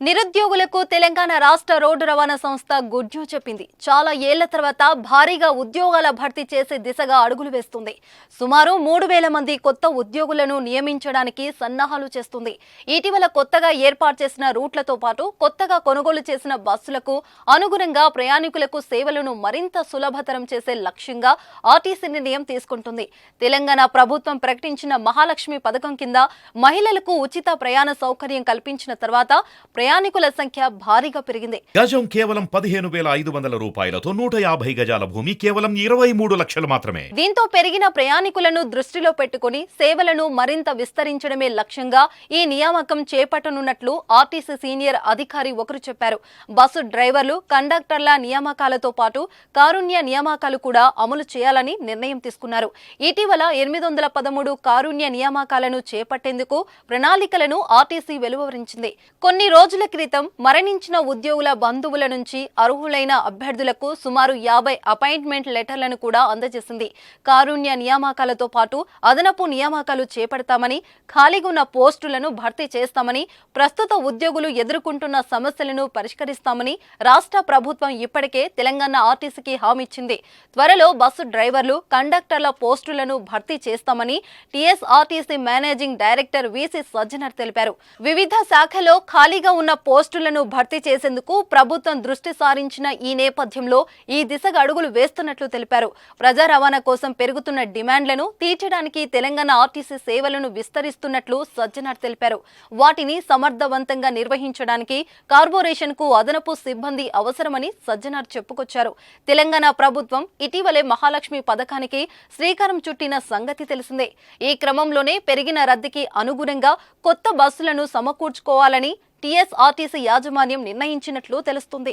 నిరుద్యోగులకు తెలంగాణ రాష్ట్ర రోడ్డు రవాణా సంస్థ గుడ్ న్యూస్ చెప్పింది. చాలా ఏళ్ల తర్వాత భారీగా ఉద్యోగాల భర్తీ చేసే దిశగా అడుగులు వేస్తుంది. సుమారు 3,000 మంది కొత్త ఉద్యోగులను నియమించడానికి సన్నాహాలు చేస్తుంది. ఇటీవల కొత్తగా ఏర్పాటు చేసిన రూట్లతో పాటు కొత్తగా కొనుగోలు చేసిన బస్సులకు అనుగుణంగా ప్రయాణికులకు సేవలను మరింత సులభతరం చేసే లక్ష్యంగా ఆర్టీసీ నిర్ణయం తీసుకుంటుంది. తెలంగాణ ప్రభుత్వం ప్రకటించిన మహాలక్ష్మి పథకం కింద మహిళలకు ఉచిత ప్రయాణ సౌకర్యం కల్పించిన తర్వాత ప్రయాణికుల సంఖ్య భారీగా పెరిగింది. గజం కేవలం 15,500 రూపాయలతో 150 గజాల భూమి కేవలం 23 లక్షలు మాత్రమే. దీంతో పెరిగిన ప్రయాణికులను దృష్టిలో పెట్టుకుని సేవలను మరింత విస్తరించడమే లక్ష్యంగా ఈ నియామకం చేపట్టనున్నట్లు ఆర్టీసీ సీనియర్ అధికారి ఒకరు చెప్పారు. బస్సు డ్రైవర్లు, కండక్టర్ల నియామకాలతో పాటు కారుణ్య నియామకాలు కూడా అమలు చేయాలని నిర్ణయం తీసుకున్నారు. ఇటీవల 813 కారుణ్య నియామకాలను చేపట్టేందుకు ప్రణాళికలను ఆర్టీసీ వెలువరించింది. కొన్ని రోజుల క్రితం మరణించిన ఉద్యోగుల బంధువుల నుంచి అర్హులైన అభ్యర్థులకు సుమారు 50 అపాయింట్మెంట్ లెటర్లను కూడా అందజేసింది. కారుణ్య నియామకాలతో పాటు అదనపు నియామకాలు చేపడతామని, ఖాళీగా ఉన్న పోస్టులను భర్తీ చేస్తామని, ప్రస్తుత ఉద్యోగులు ఎదుర్కొంటున్న సమస్యలను పరిష్కరిస్తామని రాష్ట్ర ప్రభుత్వం ఇప్పటికే తెలంగాణ ఆర్టీసీకి హామీ ఇచ్చింది. త్వరలో బస్సు డ్రైవర్లు, కండక్టర్ల పోస్టులను భర్తీ చేస్తామని TSRTC managing director VC Sajjanar తెలిపారు. వివిధ శాఖల్లో ఖాళీగా ఉన్న పోస్టులను భర్తీ చేసేందుకు ప్రభుత్వం దృష్టి సారించిన ఈ నేపథ్యంలో ఈ దిశగా అడుగులు వేస్తున్నట్లు తెలిపారు. ప్రజా రవాణా కోసం పెరుగుతున్న డిమాండ్లను తీర్చడానికి తెలంగాణ ఆర్టీసీ సేవలను విస్తరిస్తున్నట్లు సజ్జనర్ తెలిపారు. వాటిని సమర్థవంతంగా నిర్వహించడానికి కార్పొరేషన్ కు అదనపు సిబ్బంది అవసరమని సజ్జనర్ చెప్పుకొచ్చారు. తెలంగాణ ప్రభుత్వం ఇటీవలే మహాలక్ష్మి పథకానికి శ్రీకారం చుట్టిన సంగతి తెలిసిందే. ఈ క్రమంలోనే పెరిగిన రద్దీకి అనుగుణంగా కొత్త బస్సులను సమకూర్చుకోవాలని టీఎస్ఆర్టీసీ యాజమాన్యం నిర్ణయించినట్లు తెలుస్తుంది.